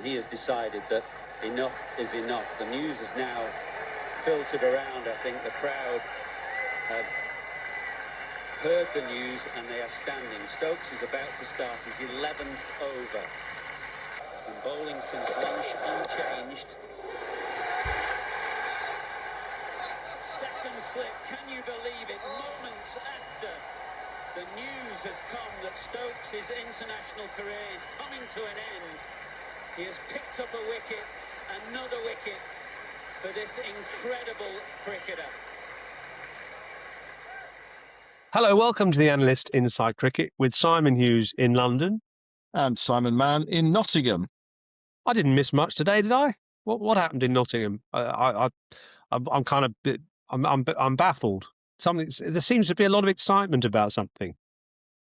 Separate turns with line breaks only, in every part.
he has decided that enough is enough. The news has now filtered around. I think the crowd have heard the news and they are standing. Stokes is about to start his 11th over. He's been bowling since lunch, unchanged. Second slip, can you believe it? Moments after the news has come that Stokes' international career is coming to an end, he has picked up a wicket, another wicket for this incredible cricketer.
Hello, welcome to the Analyst Inside Cricket with Simon Hughes in London.
And Simon Mann in Nottingham.
I didn't miss much today, did I? What happened in Nottingham? I'm kind of I'm baffled. There seems to be a lot of excitement about something.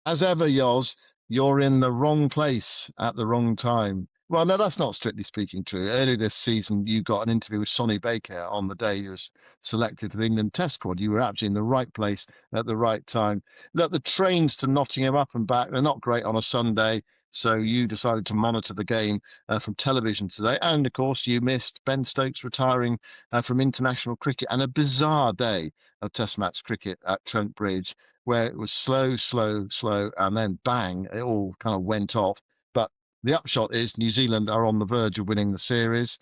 As ever, Yoz, you're in the wrong place at the wrong time. Well, no, that's not strictly speaking true. Earlier this season, you got an interview with Sonny Baker on the day you were selected for the England Test squad. You were actually in the right place at the right time. Look, the trains to Nottingham up and back, they're not great on a Sunday. So you decided to monitor the game from television today. And, of course, you missed Ben Stokes retiring from international cricket and a bizarre day of Test match cricket at Trent Bridge, where it was slow, and then bang, it all kind of went off. But the upshot is New Zealand are on the verge of winning the series.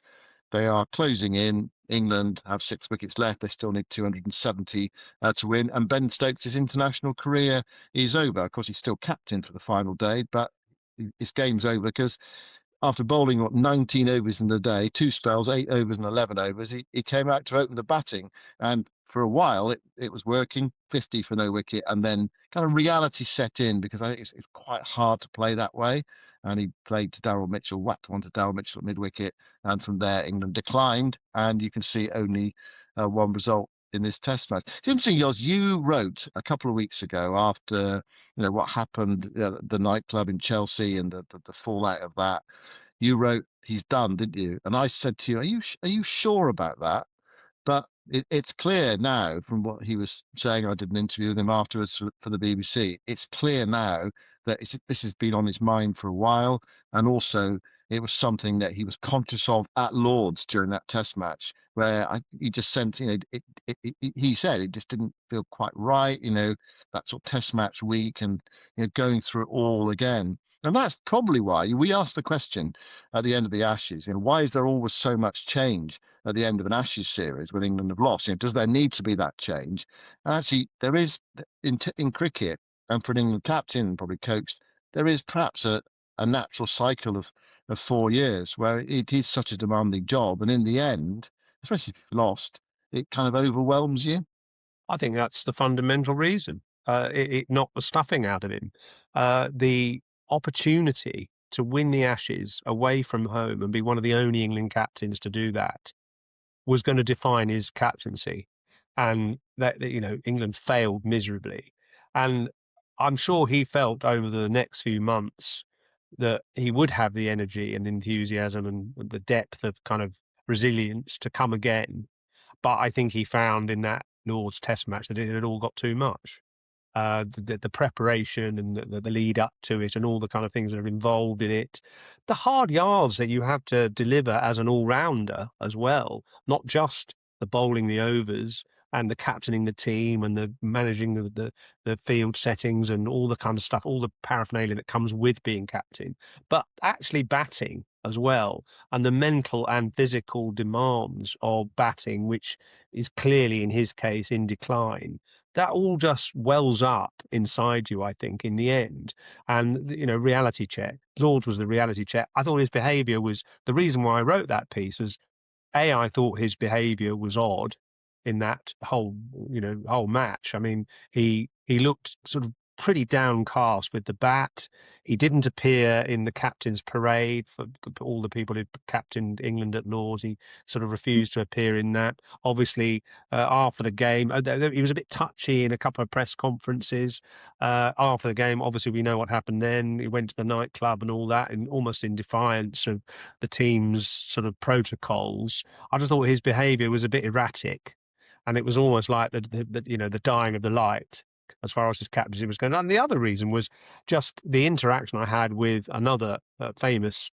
They are closing in. England have 6 wickets left. They still need 270 to win. And Ben Stokes' international career is over. Of course, he's still captain for the final day, but his game's over because after bowling 19 overs in the day, 2 spells, 8 overs and 11 overs, he came out to open the batting. And for a while, it was working, 50 for no wicket. And then kind of reality set in because I think it's quite hard to play that way. And he played to Daryl Mitchell, whacked one to Daryl Mitchell at mid-wicket. And from there, England declined. And you can see only one result in this Test match. It's interesting, Yoz, you wrote a couple of weeks ago after what happened at the nightclub in Chelsea and the fallout of that. You wrote, he's done, didn't you? And I said to you, are you sure about that? But it's clear now from what he was saying. I did an interview with him afterwards for the BBC. It's clear now that this has been on his mind for a while. And also, it was something that he was conscious of at Lord's during that Test match, where he just sensed, he said it just didn't feel quite right, that sort of Test match week and going through it all again. And that's probably why we asked the question at the end of the Ashes, why is there always so much change at the end of an Ashes series when England have lost? Does there need to be that change? And actually, there is in cricket, and for an England captain, probably coached, there is perhaps a natural cycle of 4 years where it is such a demanding job. And in the end, especially if you've lost, it kind of overwhelms you.
I think that's the fundamental reason. It knocked the stuffing out of him. The opportunity to win the Ashes away from home and be one of the only England captains to do that was going to define his captaincy. And that, England failed miserably. And I'm sure he felt over the next few months that he would have the energy and enthusiasm and the depth of kind of resilience to come again. But I think he found in that Lord's Test match that it had all got too much. The preparation and the lead up to it and all the kind of things that are involved in it. The hard yards that you have to deliver as an all-rounder as well, not just the bowling the overs and the captaining the team and the managing the field settings and all the kind of stuff, all the paraphernalia that comes with being captain, but actually batting as well, and the mental and physical demands of batting, which is clearly in his case in decline. That all just wells up inside you, I think, in the end. And, reality check. Lord's was the reality check. I thought his behaviour was, the reason why I wrote that piece was, I thought his behaviour was odd in that whole match. I mean, he looked sort of pretty downcast with the bat. He didn't appear in the captain's parade for all the people who captained England at Lord's. He sort of refused to appear in that. Obviously, after the game, he was a bit touchy in a couple of press conferences. After the game, obviously, we know what happened then. He went to the nightclub and all that, and almost in defiance of the team's sort of protocols. I just thought his behaviour was a bit erratic. And it was almost like the dying of the light as far as his captaincy was going. And the other reason was just the interaction I had with another famous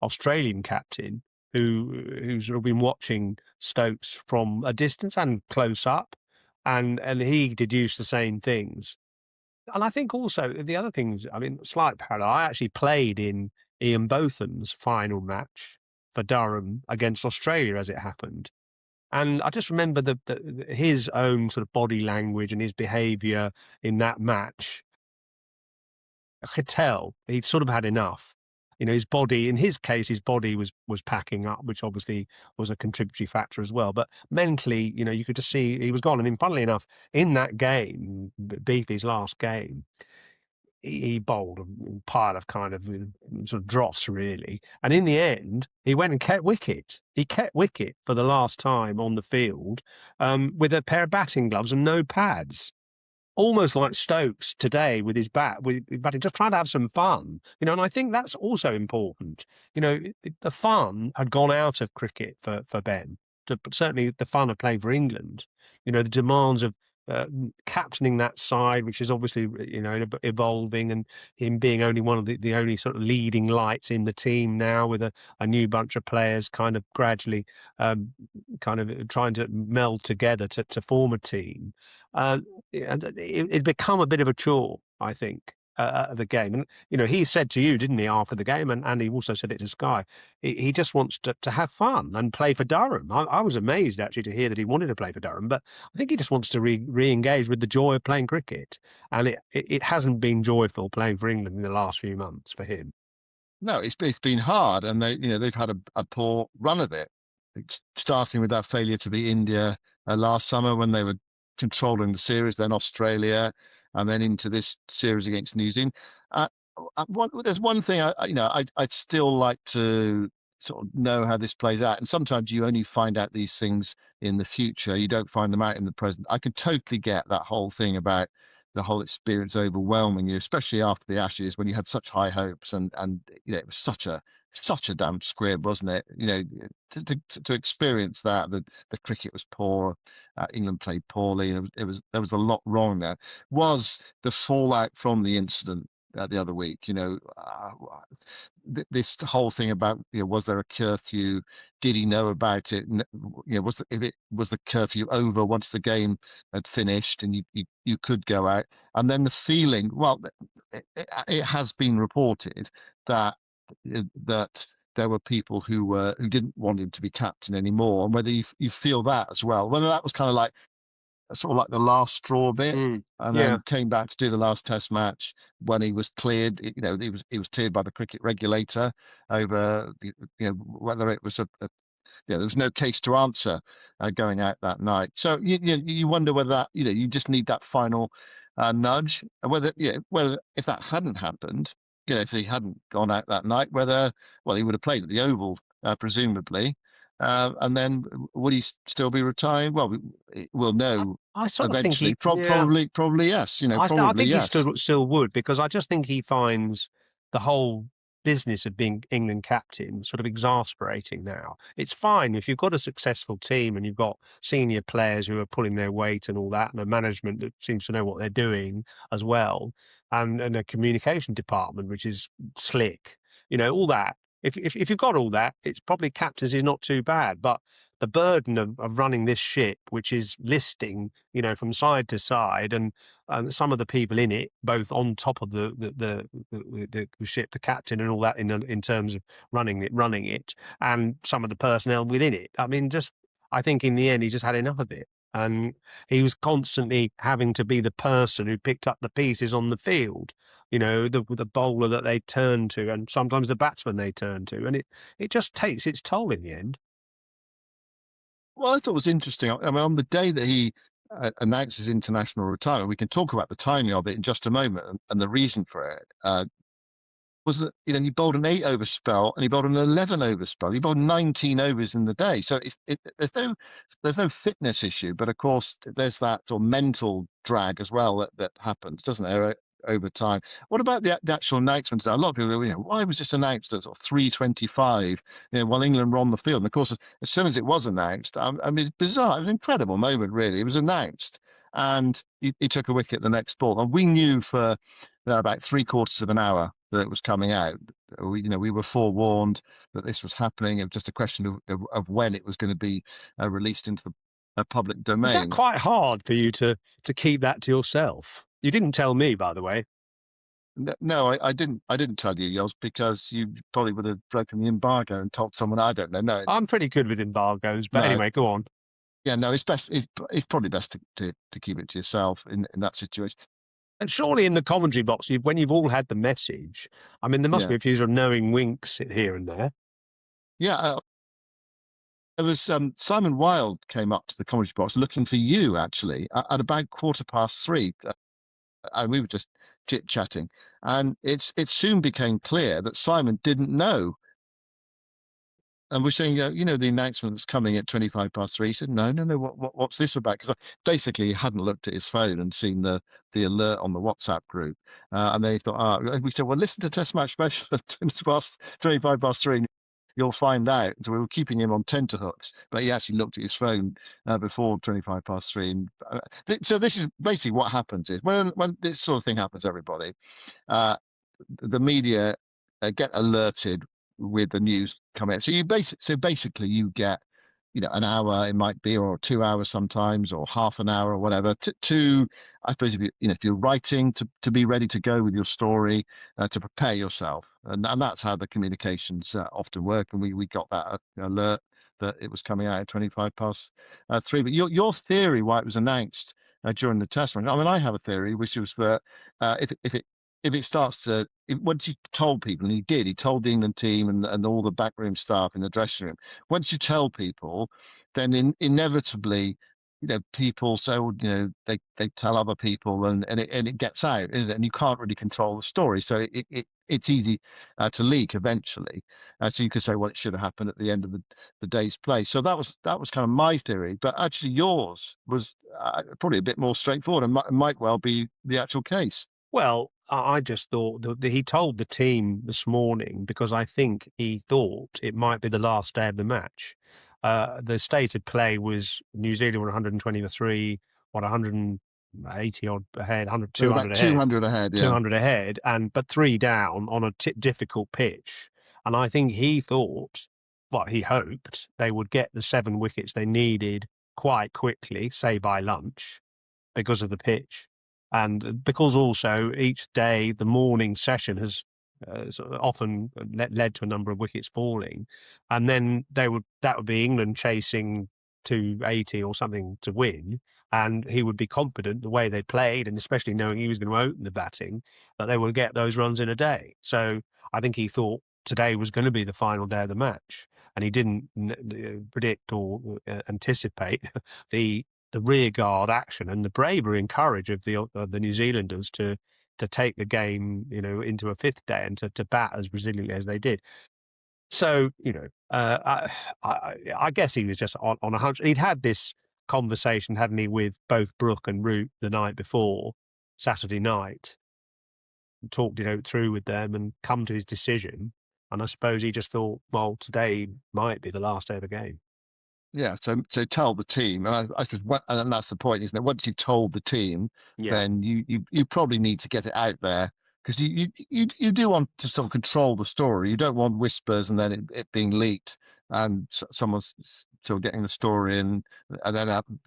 Australian captain who's sort of been watching Stokes from a distance and close up, and he deduced the same things. And I think also the other things, I mean, slight parallel. I actually played in Ian Botham's final match for Durham against Australia, as it happened. And I just remember his own sort of body language and his behaviour in that match. I could tell he'd sort of had enough. You know, his body, in his case, his body was packing up, which obviously was a contributory factor as well. But mentally, you know, you could just see he was gone. And funnily enough, in that game, Beefy's last game, he bowled a pile of kind of sort of dross, really. And in the end, he went and kept wicket. He kept wicket for the last time on the field with a pair of batting gloves and no pads. Almost like Stokes today with his batting, just trying to have some fun, you know. And I think that's also important. You know, the fun had gone out of cricket for Ben, but certainly the fun of playing for England. You know, the demands of captaining that side, which is obviously, you know, evolving, and him being only one of the only sort of leading lights in the team now, with a new bunch of players kind of gradually kind of trying to meld together to form a team. It'd become a bit of a chore, I think, the game. And, you know, he said to you, didn't he, after the game, and he also said it to Sky, he just wants to have fun and play for Durham. I was amazed, actually, to hear that he wanted to play for Durham, but I think he just wants to re-engage with the joy of playing cricket. And it hasn't been joyful playing for England in the last few months for him.
No, it's been hard, and they've had a poor run of it, starting with that failure to beat India last summer when they were controlling the series, then Australia, and then into this series against New Zealand. There's one thing I'd still like to sort of know how this plays out, and sometimes you only find out these things in the future. You don't find them out in the present. I can totally get that whole thing about the whole experience overwhelming you, especially after the Ashes when you had such high hopes, and you know, it was such a damn squib, wasn't it? You know, to experience that, the cricket was poor, England played poorly. There was a lot wrong there. Was the fallout from the incident the other week? You know, this whole thing about, you know, was there a curfew? Did he know about it? You know, was the curfew over once the game had finished and you could go out? And then the feeling, well, it has been reported that there were people who didn't want him to be captain anymore, and whether you feel that as well, whether that was kind of like sort of like the last straw bit, and then came back to do the last Test match when he was cleared. You know, he was cleared by the cricket regulator over, you know, whether it was there was no case to answer going out that night. So you wonder whether that, you know, you just need that final nudge, and whether if that hadn't happened, you know, if he hadn't gone out that night, whether, well, he would have played at the Oval presumably. And then would he still be retiring? Well, we'll know
I sort
eventually.
of think
Probably yes. You know,
I think
yes.
he still would, because I just think he finds the whole business of being England captain sort of exasperating now. It's fine if you've got a successful team and you've got senior players who are pulling their weight and all that, and a management that seems to know what they're doing as well, and a communication department which is slick, you know, all that. If you've got all that, it's probably captaincy is not too bad. But the burden of running this ship, which is listing, you know, from side to side, and some of the people in it, both on top of the ship, the captain, and all that, in terms of running it, and some of the personnel within it. I mean, I think in the end he just had enough of it. And he was constantly having to be the person who picked up the pieces on the field, you know, the bowler that they turn to, and sometimes the batsman they turn to. And it just takes its toll in the end.
Well, I thought it was interesting. I mean, on the day that he announced his international retirement, we can talk about the timing of it in just a moment, and the reason for it. Was that, you know, he bowled an 8-over spell and he bowled an 11-over spell. He bowled 19 overs in the day. So there's no fitness issue, but of course there's that sort of mental drag as well that happens, doesn't there, over time. What about the actual announcement? A lot of people, you know, why was this announced at sort of 3:25? You know, while England were on the field. And of course, as soon as it was announced, I mean, it's bizarre. It was an incredible moment, really. It was announced, and he took a wicket the next ball, and we knew for about 3/4 of an hour that it was coming out. We were forewarned that this was happening. It was just a question of when it was going to be released into the public
Was that
domain.
quite hard for you to keep that to yourself? You didn't tell me, by the way.
No, I didn't. I didn't tell you, Yoz, because you probably would have broken the embargo and told someone. I don't know. No,
I'm pretty good with embargoes, but
no.
anyway, go on.
Yeah, no. It's best. It's probably best to keep it to yourself in that situation.
And surely in the commentary box, when you've all had the message, I mean, there must
Yeah.
be a few sort of knowing winks here and there.
Yeah. It was Simon Wilde came up to the commentary box looking for you actually at about 3:15, and we were just chit chatting, and it soon became clear that Simon didn't know. And we're saying, the announcement that's coming at 3:25. He said, no, no, no. What's this about? Because basically he hadn't looked at his phone and seen the alert on the WhatsApp group, and then he thought, we said, well, listen to Test Match Special at 3:25. You'll find out. So we were keeping him on tenterhooks, but he actually looked at his phone before 3:25. And so this is basically what happens is when this sort of thing happens, everybody. The media get alerted with the news coming out. So basically you get, an hour it might be, or 2 hours sometimes, or half an hour or whatever to I suppose if you're writing to be ready to go with your story, to prepare yourself, and that's how the communications often work. And we got that alert that it was coming out at 3:25. But your theory why it was announced during the test match, I mean, I have a theory which was that if it starts to once you told people, and he told the England team and all the backroom staff in the dressing room. Once you tell people, then inevitably, people say, well, they tell other people, and it gets out, isn't it? And you can't really control the story, so it's easy to leak eventually. So you could say, well, it should have happened at the end of the day's play. So that was kind of my theory, but actually yours was probably a bit more straightforward, and might well be the actual case.
Well, I just thought that he told the team this morning because I think he thought it might be the last day of the match. The stated play was New Zealand were 123, 180 odd ahead, 100,
They're
200
about
ahead.
200 ahead, yeah.
200 ahead, but 3 down on a difficult pitch. And I think he thought, he hoped they would get the 7 wickets they needed quite quickly, say by lunch, because of the pitch. And because also each day the morning session has sort of often led to a number of wickets falling, and then that would be England chasing 280 or something to win, and he would be confident the way they played, and especially knowing he was going to open the batting, that they would get those runs in a day. So I think he thought today was going to be the final day of the match, and he didn't predict or anticipate the rearguard action and the bravery and courage of the New Zealanders to take the game, into a 5th day and to bat as resiliently as they did. So, I guess he was just on a hunch. He'd had this conversation, hadn't he, with both Brooke and Root the night before, Saturday night, talked it through with them and come to his decision. And I suppose he just thought, well, today might be the last day of the game.
Yeah, so tell the team, and I suppose, and that's the point, isn't it? Once you've told the team, then you probably need to get it out there, because you do want to sort of control the story. You don't want whispers and then it being leaked and someone's sort of getting the story, and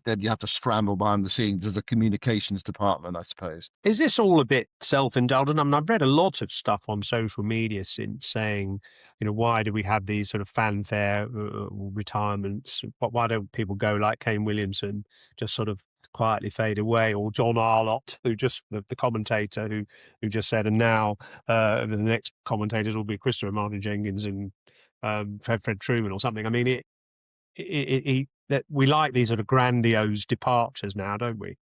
then you have to scramble behind the scenes as a communications department, I suppose.
Is this all a bit self-indulgent? I mean, I've read a lot of stuff on social media since saying, why do we have these sort of fanfare retirements? Why don't people go like Kane Williamson, just sort of quietly fade away, or John Arlott, who just the commentator who just said, and now the next commentators will be Christopher Martin Jenkins and Fred Truman or something. I mean, that we like these sort of grandiose departures now, don't we?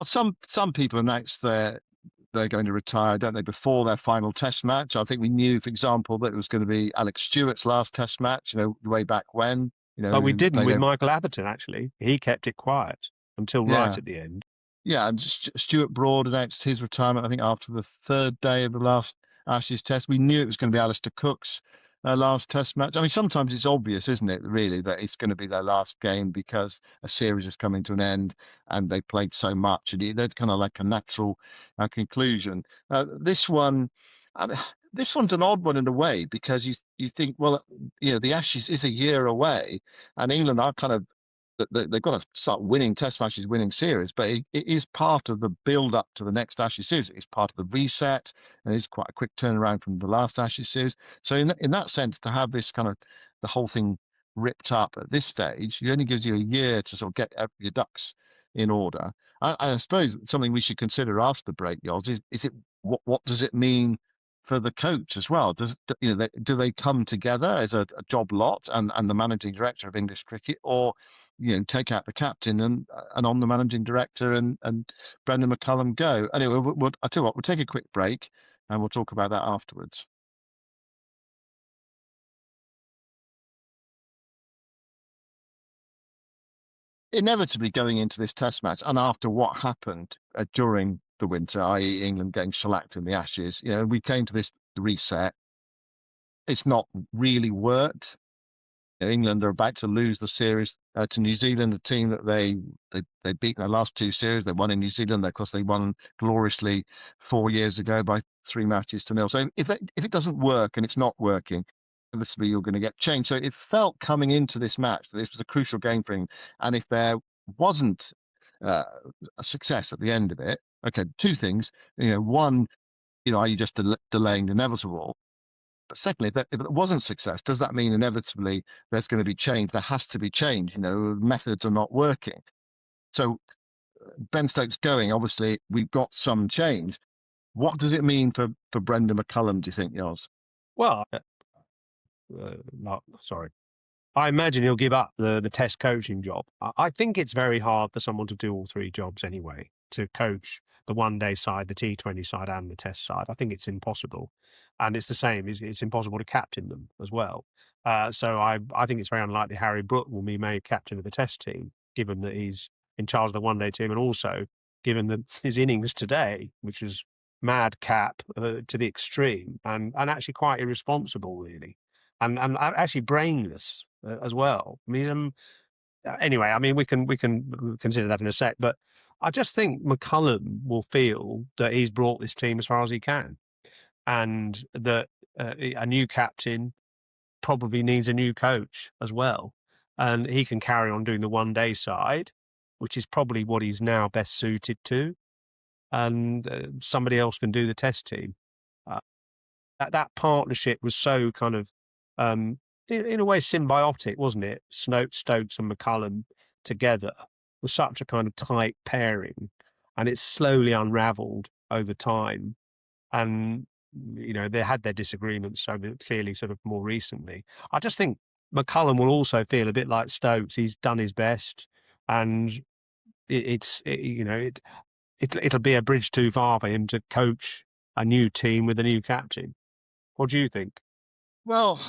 Some people announce they're going to retire, don't they, before their final Test match? I think we knew, for example, that it was going to be Alex Stewart's last Test match. Way back when.
We didn't with Michael Atherton. Actually, he kept it quiet until right at the end.
Yeah, and Stuart Broad announced his retirement, I think, after the 3rd day of the last Ashes Test. We knew it was going to be Alistair Cook's last Test match. I mean, sometimes it's obvious, isn't it, really, that it's going to be their last game because a series is coming to an end and they played so much. And that's kind of like a natural conclusion. This one, I mean, this one's an odd one in a way because you think, well, the Ashes is a year away, and England are kind of they've got to start winning Test matches, winning series, but it is part of the build up to the next Ashes series. It's part of the reset, and it's quite a quick turnaround from the last Ashes series. So in that sense, to have this kind of the whole thing ripped up at this stage, it only gives you a year to sort of get your ducks in order. I suppose something we should consider after the break, Yoz, is it what does it mean for the coach as well? Do they come together as a job lot and the managing director of English cricket, or take out the captain and on the managing director and Brendan McCullum go? Anyway, I tell you what, we'll take a quick break and we'll talk about that afterwards. Inevitably going into this Test match and after what happened during the winter, i.e. England getting shellacked in the Ashes, we came to this reset. It's not really worked. England are about to lose the series to New Zealand, a team that they beat in their last two series. They won in New Zealand. Of course, they won gloriously 4 years ago by 3 matches to 0. So if it doesn't work and it's not working, obviously you're going to get changed. So it felt coming into this match that this was a crucial game for England. And if there wasn't a success at the end of it, okay, two things. One, are you just delaying the inevitable? But secondly, if it wasn't success, does that mean inevitably there's going to be change? There has to be change. Methods are not working. So Ben Stokes going, obviously, we've got some change. What does it mean for Brendan McCullum, do you think, Yoz?
Well, sorry. I imagine he'll give up the test coaching job. I think it's very hard for someone to do all three jobs anyway, to coach the one-day side, the T20 side, and the test side. I think it's impossible. And it's the same. It's impossible to captain them as well. So I think it's very unlikely Harry Brook will be made captain of the test team, given that he's in charge of the one-day team, and also given his innings today, which was madcap to the extreme and actually quite irresponsible, really. And actually brainless as well. I mean, anyway, I mean, we can consider that in a sec, but I just think McCullum will feel that he's brought this team as far as he can, and that a new captain probably needs a new coach as well, and he can carry on doing the one-day side, which is probably what he's now best suited to, and somebody else can do the test team. That partnership was so kind of in a way symbiotic, wasn't it? Stokes and McCullum together was such a kind of tight pairing, and it's slowly unravelled over time. And they had their disagreements clearly, sort of more recently. I just think McCullum will also feel a bit like Stokes. He's done his best, and it'll be a bridge too far for him to coach a new team with a new captain. What do you think?
Well,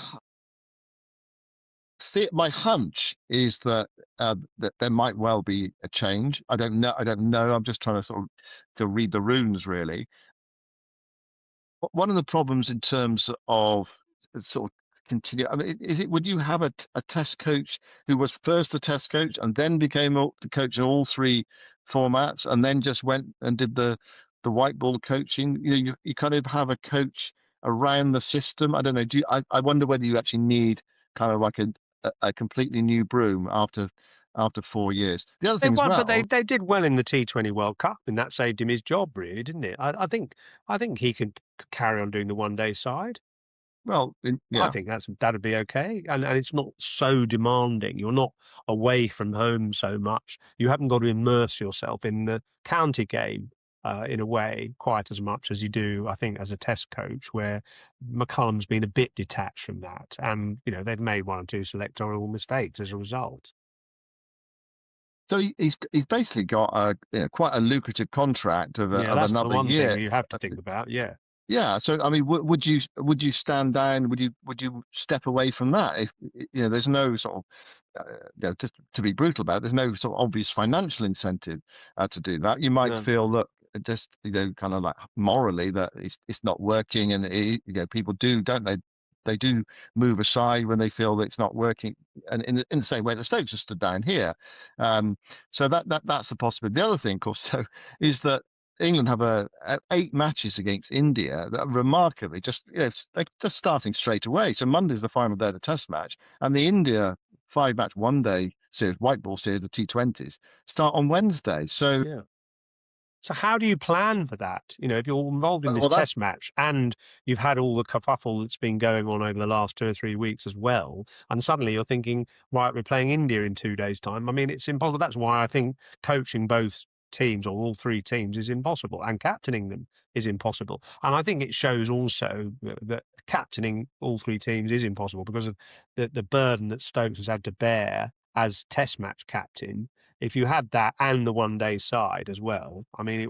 my hunch is that there might well be a change. I don't know. I'm just trying to sort of to read the runes, really. One of the problems in terms of sort of continue, I mean, would you have a test coach who was first a test coach and then became the coach in all three formats and then just went and did the white ball coaching? You kind of have a coach around the system. I don't know. I wonder whether you actually need kind of like a completely new broom after 4 years. The other thing as well,
but they did well in the T20 World Cup, and that saved him his job, really, didn't it? I think he could carry on doing the one-day side.
Well, yeah.
I think that'd be okay, and it's not so demanding. You're not away from home so much. You haven't got to immerse yourself in the county game in a way quite as much as you do, I think, as a test coach, where McCullum's been a bit detached from that, and they've made one or two selectorial mistakes as a result.
So he's basically got quite a lucrative contract of
that's
another
the one
year.
Thing you have to think about, yeah.
Yeah. So I mean, would you stand down? Would you step away from that? If there's no sort of just to be brutal about it, there's no sort of obvious financial incentive to do that. You might feel that just kind of like morally that it's not working, and people do, don't they? They do move aside when they feel that it's not working, and in the same way that Stokes has stood down here. So that's a possibility. The other thing, of course, though, is that England have 8 matches against India that are remarkably just, they're just starting straight away. So Monday's the final day of the Test match, and the India 5-match one-day series, white ball series, the T20s, start on Wednesday. So
Yeah. So how do you plan for that? If you're involved in this
well, that's
test match and you've had all the kerfuffle that's been going on over the last 2 or 3 weeks as well, and suddenly you're thinking, right, we're playing India in 2 days' time. I mean, it's impossible. That's why I think coaching both teams or all 3 teams is impossible, and captaining them is impossible. And I think it shows also that captaining all 3 teams is impossible because of the burden that Stokes has had to bear as test match captain. If you had that and the one-day side as well, I mean, it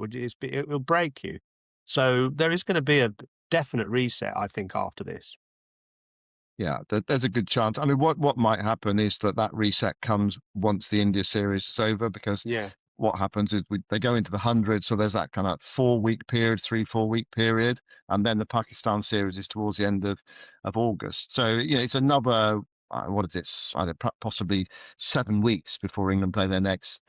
will break you. So there is going to be a definite reset, I think, after this.
Yeah, there's a good chance. I mean, what might happen is that reset comes once the India series is over, because
Yeah.
what happens is they go into the 100, so there's that kind of 4-week period, 3-4 week period, and then the Pakistan series is towards the end of August. So it's another what is it? I don't know, possibly 7 weeks before England play their next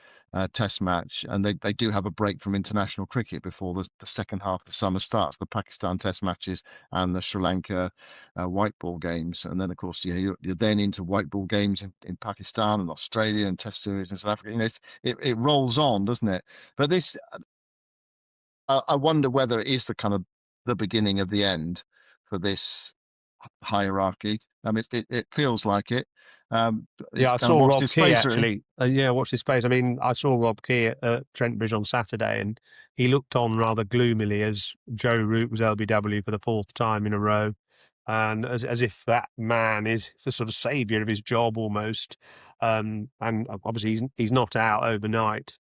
Test match, and they do have a break from international cricket before the second half of the summer starts. The Pakistan Test matches and the Sri Lanka white ball games, and then of course you're then into white ball games in Pakistan and Australia and Test series in South Africa. It rolls on, doesn't it? But this, I wonder whether it is the kind of the beginning of the end for this hierarchy. I mean, it feels like it.
Yeah, I
And I
saw
watched
Rob
his
Key
space.
actually. Yeah, watch this space. I mean, I saw Rob Key at Trent Bridge on Saturday, and he looked on rather gloomily as Joe Root was LBW for the 4th time in a row, and as if that man is the sort of saviour of his job almost. And obviously he's not out overnight,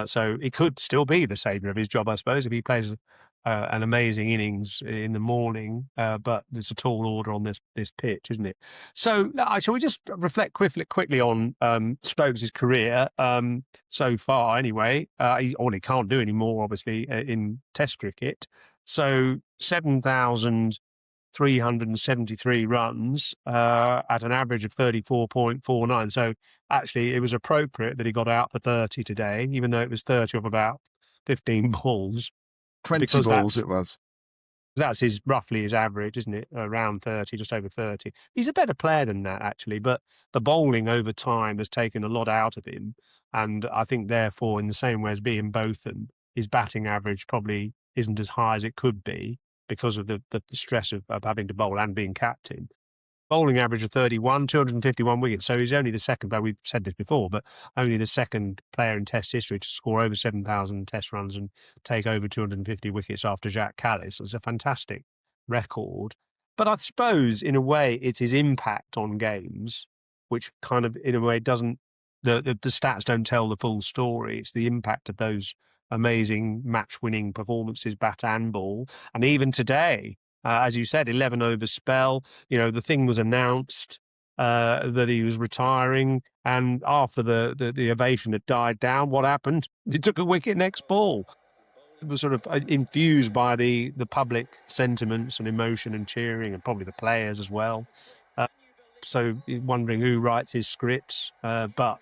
so he could still be the saviour of his job, I suppose, if he plays an amazing innings in the morning. But there's a tall order on this pitch, isn't it? So, shall we just reflect quickly on Stokes' career so far? Anyway, he can't do any more, obviously, in Test cricket. So, 7,373 runs at an average of 34.49. So, actually, it was appropriate that he got out for 30 today, even though it was 30 of about 15 balls,
20
because
balls it was.
that's roughly his average, isn't it? Around 30, just over 30. He's a better player than that, actually, but the bowling over time has taken a lot out of him. And I think, therefore, in the same way as being Botham, his batting average probably isn't as high as it could be because of the stress of having to bowl and being captain. Bowling average of 31, 251 wickets. So he's only the second player, we've said this before, but only the second player in Test history to score over 7,000 Test runs and take over 250 wickets after Jacques Kallis. It's a fantastic record. But I suppose, in a way, it's his impact on games, which kind of, in a way, doesn't, the stats don't tell the full story. It's the impact of those amazing match-winning performances, bat and ball. And even today, as you said, 11 over spell. The thing was announced that he was retiring, and after the ovation had died down, what happened? He took a wicket next ball. It was sort of infused by the public sentiments and emotion and cheering, and probably the players as well. So wondering who writes his scripts, but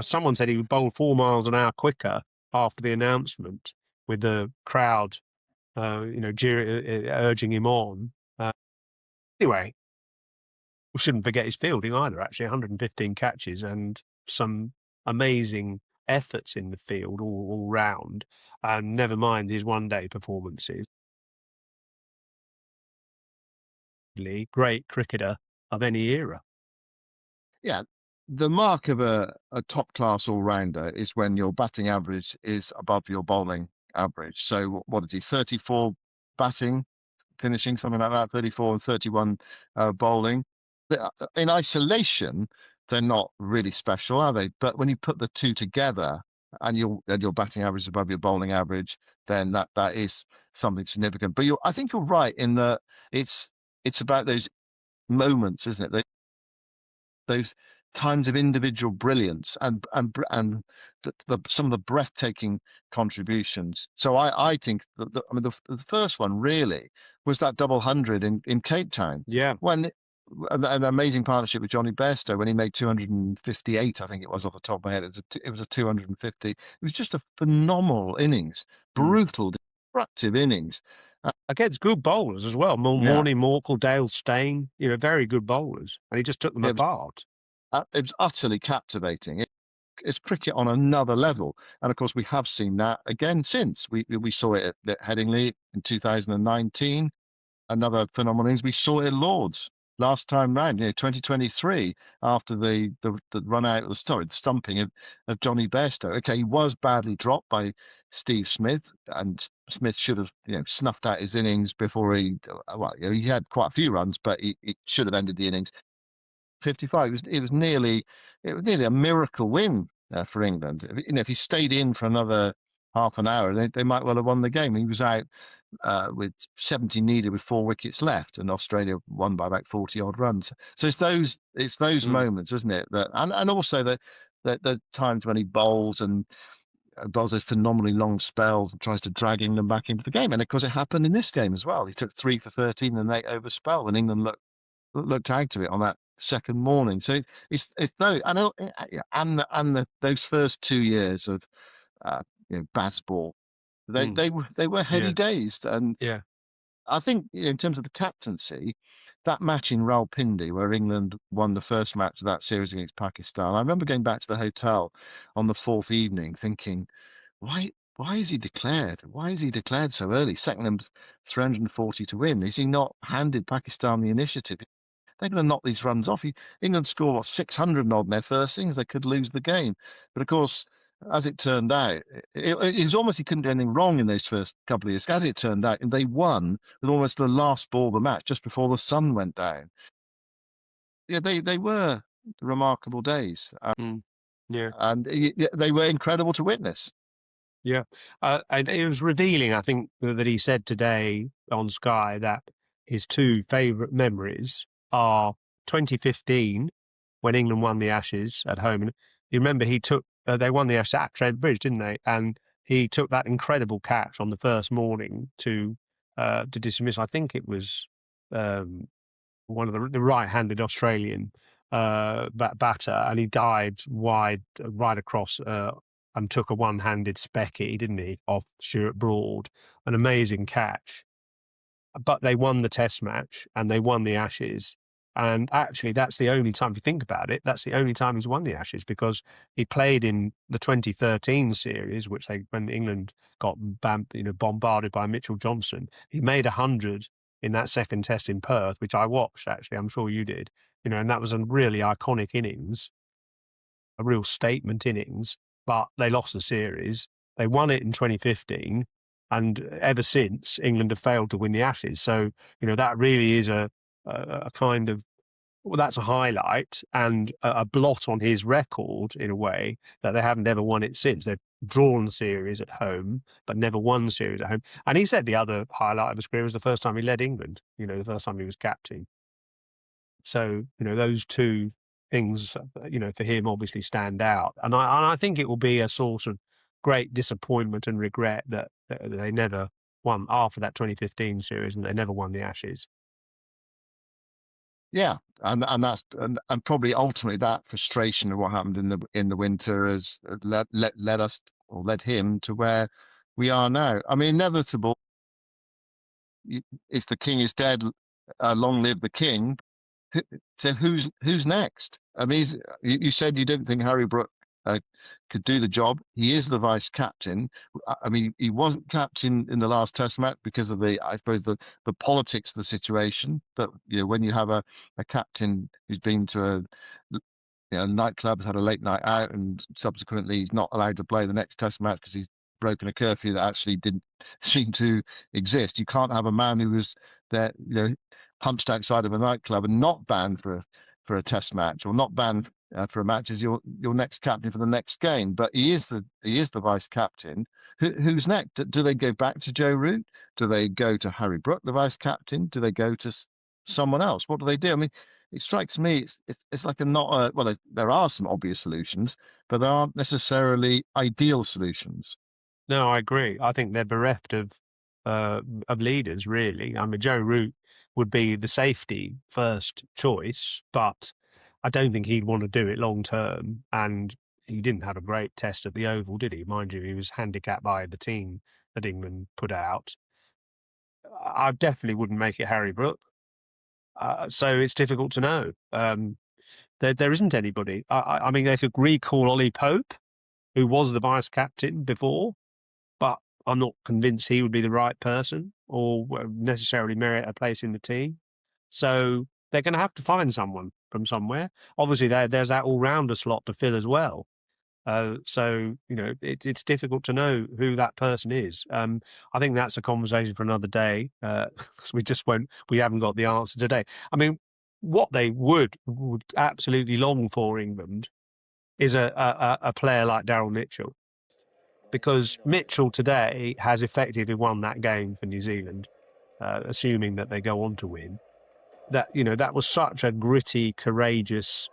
someone said he would bowl 4 miles an hour quicker after the announcement, with the crowd urging him on. Anyway, we shouldn't forget his fielding either, actually. 115 catches and some amazing efforts in the field all round. And never mind his one-day performances. Great cricketer of any era.
Yeah, the mark of a top class all rounder is when your batting average is above your bowling average. So what is he? 34 batting, finishing, something like that. 34 and 31 bowling. In isolation, they're not really special, are they? But when you put the two together, and your batting average is above your bowling average, then that is something significant. But I think you're right in that it's about those moments, isn't it? Those times of individual brilliance and some of the breathtaking contributions. So I think that the first one really was that double hundred in Cape Town.
Yeah.
When an amazing partnership with Johnny Bairstow when he made 258, I think it was off the top of my head. It was a 250. It was just a phenomenal innings, brutal, destructive innings.
Against good bowlers as well. Morley, Morkel, Dale Steyn, very good bowlers. And he just took them apart.
It was utterly captivating. It's cricket on another level. And of course, we have seen that again since. We saw it at Headingley in 2019. Another phenomenal innings. We saw it at Lords last time round, 2023, after the run out of the stumping of Johnny Bairstow. Okay, he was badly dropped by Steve Smith, and Smith should have snuffed out his innings before he had quite a few runs, but he should have ended the innings. 55. It was nearly a miracle win for England. If he stayed in for another half an hour, they might well have won the game. He was out with 70 needed with 4 wickets left, and Australia won by about 40 odd runs. So it's those moments, isn't it? And also the times when he bowls and bowls those phenomenally long spells and tries to drag England back into the game. And of course, it happened in this game as well. He took 3 for 13 and 8 over spell, and England looked out of it on that second morning. So it's those and those first 2 years of Bazball, they were heady days. And I think in terms of the captaincy, that match in Rawalpindi where England won the first match of that series against Pakistan, I remember going back to the hotel on the 4th evening thinking, why is he declared? Why is he declared so early? Second 340 to win. Is he not handed Pakistan the initiative? They're going to knock these runs off. England score 600 odd in their first innings. They could lose the game. But of course, as it turned out, it was almost he couldn't do anything wrong in those first couple of years. As it turned out, they won with almost the last ball of the match just before the sun went down. Yeah, they were remarkable days. And they were incredible to witness.
Yeah. And it was revealing, I think, that he said today on Sky that his 2 favourite memories are 2015, when England won the Ashes at home. And you remember they won the Ashes at Trent Bridge, didn't they? And he took that incredible catch on the first morning to dismiss, I think it was one of the right-handed Australian batter, and he dived wide right across and took a one-handed specky, didn't he, off Stuart Broad. An amazing catch. But they won the Test match and they won the Ashes. And actually, that's the only time, if you think about it, that's the only time he's won the Ashes, because he played in the 2013 series, when England got bombarded by Mitchell Johnson. He made 100 in that second Test in Perth, which I watched, actually. I'm sure you did. And that was a really iconic innings, a real statement innings. But they lost the series. They won it in 2015. And ever since, England have failed to win the Ashes. So, that really is a kind of, that's a highlight and a blot on his record, in a way, that they haven't ever won it since. They've drawn the series at home, but never won the series at home. And he said the other highlight of his career was the first time he led England, the first time he was captain. So, those 2 things, for him obviously stand out. And I think it will be a sort of great disappointment and regret that they never won after that 2015 series, and they never won the Ashes.
Yeah, and that's and probably ultimately that frustration of what happened in the winter has led him to where we are now. I mean, inevitable. If the king is dead, long live the king. So who's next? I mean, you said you didn't think Harry Brook could do the job. He is the vice captain. I mean, he wasn't captain in the last Test match because of the politics of the situation. That when you have a captain who's been to a nightclub, has had a late night out, and subsequently he's not allowed to play the next Test match because he's broken a curfew that actually didn't seem to exist. You can't have a man who was there, punched outside of a nightclub and not banned for a Test match, or not banned for a match as your next captain for the next game. But he is the vice captain. Who's next? Do they go back to Joe Root? Do they go to Harry Brook, the vice captain? Do they go to someone else? What do they do? I mean, it strikes me it's like there are some obvious solutions, but there aren't necessarily ideal solutions.
No, I agree. I think they're bereft of leaders, really. I mean, Joe Root would be the safety first choice, but I don't think he'd want to do it long term. And he didn't have a great test at the Oval, did he? Mind you, he was handicapped by the team that England put out. I definitely wouldn't make it Harry Brook. So it's difficult to know. There isn't anybody. I mean, they could recall Ollie Pope, who was the vice captain before, but I'm not convinced he would be the right person or necessarily merit a place in the team. So they're going to have to find someone from somewhere. Obviously, there's that all-rounder slot to fill as well. So, you know, it's difficult to know who that person is. I think that's a conversation for another day, because we haven't got the answer today. I mean, what they would absolutely long for England is a player like Daryl Mitchell, because Mitchell today has effectively won that game for New Zealand, assuming that they go on to win. That was such a gritty, courageous,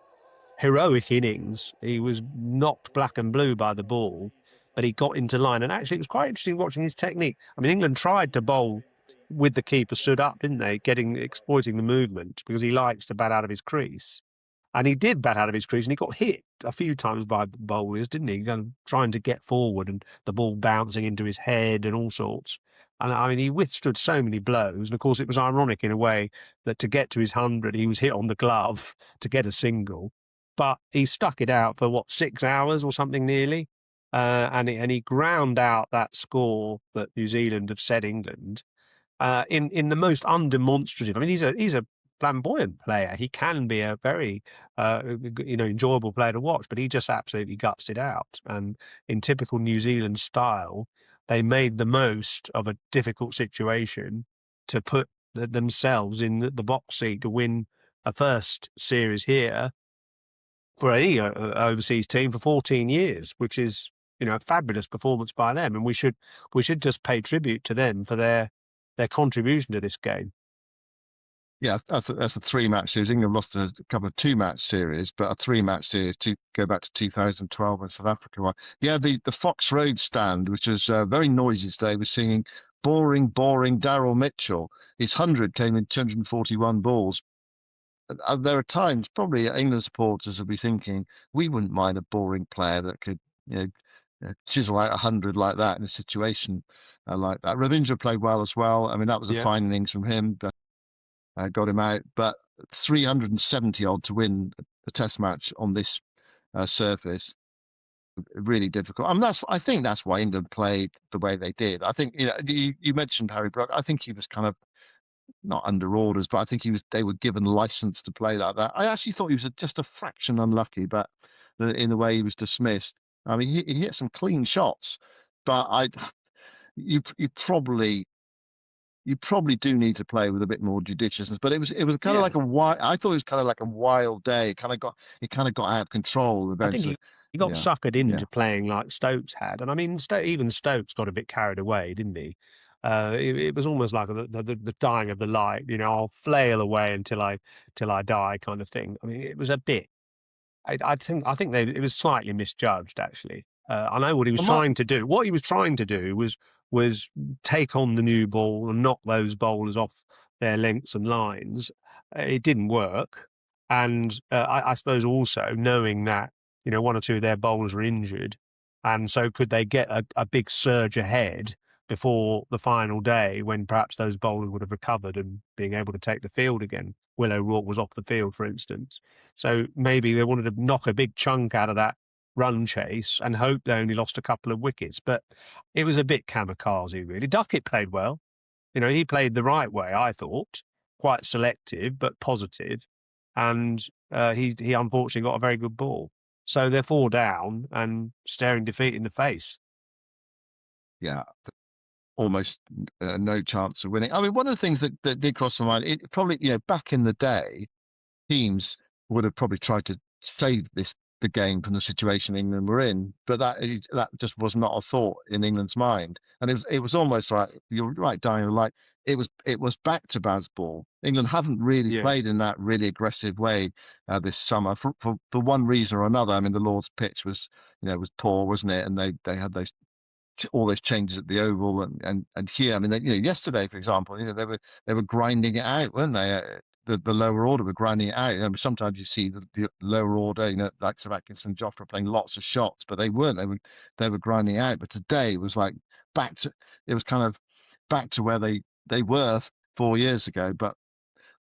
heroic innings. He was knocked black and blue by the ball, but he got into line. And actually, it was quite interesting watching his technique. I mean, England tried to bowl with the keeper stood up, didn't they? Exploiting the movement, because he likes to bat out of his crease. And he did bat out of his crease, and he got hit a few times by the bowlers, didn't he? Kind of trying to get forward and the ball bouncing into his head and all sorts. And I mean, he withstood so many blows. And of course, it was ironic in a way that to get to his 100, he was hit on the glove to get a single. But he stuck it out for 6 hours or something nearly, and he ground out that score that New Zealand have set England in the most undemonstrative. I mean, he's a flamboyant player. He can be a very enjoyable player to watch, but he just absolutely guts it out. And in typical New Zealand style, they made the most of a difficult situation to put themselves in the box seat to win a first series here for any overseas team for 14 years, which is, a fabulous performance by them. And we should just pay tribute to them for their contribution to this game.
Yeah, that's a 3-match series. England lost a couple of 2-match series, but a 3-match series to go back to 2012 when South Africa won. Yeah, the Fox Road stand, which was very noisy today, was singing "Boring, Boring Daryl Mitchell." His 100 came in 241 balls. There are times probably England supporters will be thinking, we wouldn't mind a boring player that could, chisel out 100 like that in a situation like that. Ravindra played well as well. I mean, that was a fine innings from him, but got him out. But 370 odd to win the Test match on this surface, really difficult. I mean, I think that's why England played the way they did. I think you mentioned Harry Brook. I think he was kind of not under orders, but I think they were given license to play like that. I actually thought he was just a fraction unlucky, but in the way he was dismissed. I mean, he hit some clean shots, but you probably do need to play with a bit more judiciousness. But it was kind of like I thought it was kind of like a wild day. It kind of got out of control eventually.
I think he got suckered into playing like Stokes had, and I mean, even Stokes got a bit carried away, didn't he? It was almost like the dying of the light. I'll flail away until I die, kind of thing. I mean, it was a bit. I think it was slightly misjudged, actually. I know what he was trying to do. What he was trying to do was take on the new ball and knock those bowlers off their lengths and lines. It didn't work, and I suppose also knowing that one or two of their bowlers were injured, and so could they get a big surge ahead before the final day when perhaps those bowlers would have recovered and being able to take the field again. Will O'Rourke was off the field, for instance. So maybe they wanted to knock a big chunk out of that run chase and hope they only lost a couple of wickets. But it was a bit kamikaze, really. Duckett played well. He played the right way, I thought. Quite selective, but positive. And he unfortunately got a very good ball. So they're 4 down and staring defeat in the face.
Yeah, almost no chance of winning. I mean, one of the things that did cross my mind, it probably, back in the day, teams would have probably tried to save the game from the situation England were in, but that just was not a thought in England's mind. And it was almost like, you're right, Daniel, like it was back to Bazball. England haven't really played in that really aggressive way this summer for one reason or another. I mean, the Lord's pitch was poor, wasn't it? And they had those all those changes at the Oval and here. I mean, they, yesterday, for example, they were grinding it out, weren't they? The lower order were grinding it out. Sometimes you see the lower order, like Sir Atkinson, Jofra playing lots of shots, but they weren't. They were grinding it out. But today it was like it was kind of back to where they were 4 years ago. But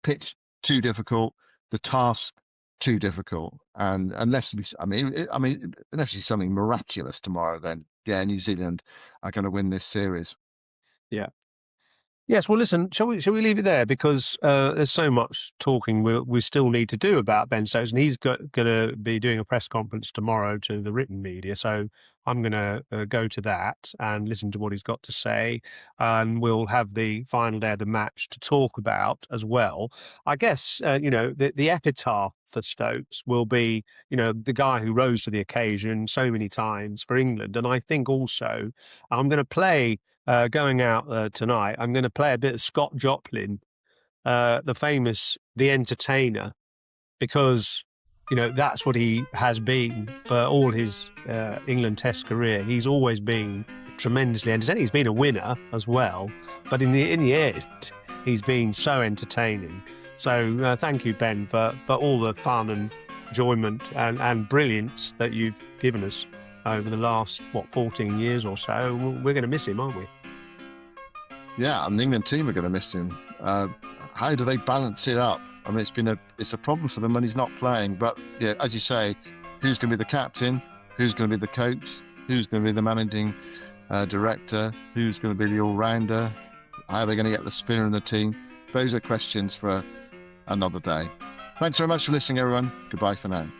pitch too difficult, the task too difficult, and unless unless you see something miraculous tomorrow, then yeah, New Zealand are going to win this series.
Yeah. Yes, well, listen, shall we leave it there, because there's so much talking we still need to do about Ben Stokes, and he's going to be doing a press conference tomorrow to the written media, so I'm going to go to that and listen to what he's got to say, and we'll have the final day of the match to talk about as well. I guess, the epitaph for Stokes will be, the guy who rose to the occasion so many times for England, and I think also I'm going to play... going out tonight, I'm going to play a bit of Scott Joplin, the famous The Entertainer, because, that's what he has been for all his England Test career. He's always been tremendously entertaining. He's been a winner as well, but in the end, he's been so entertaining. So thank you, Ben, for all the fun and enjoyment and brilliance that you've given us over the last 14 years or so. We're going to miss him, aren't we?
Yeah, and the England team are going to miss him. How do they balance it up? I mean, it's a problem for them when he's not playing. But yeah, as you say, who's going to be the captain? Who's going to be the coach? Who's going to be the managing director? Who's going to be the all-rounder? How are they going to get the spinner in the team? Those are questions for another day. Thanks very much for listening, everyone. Goodbye for now.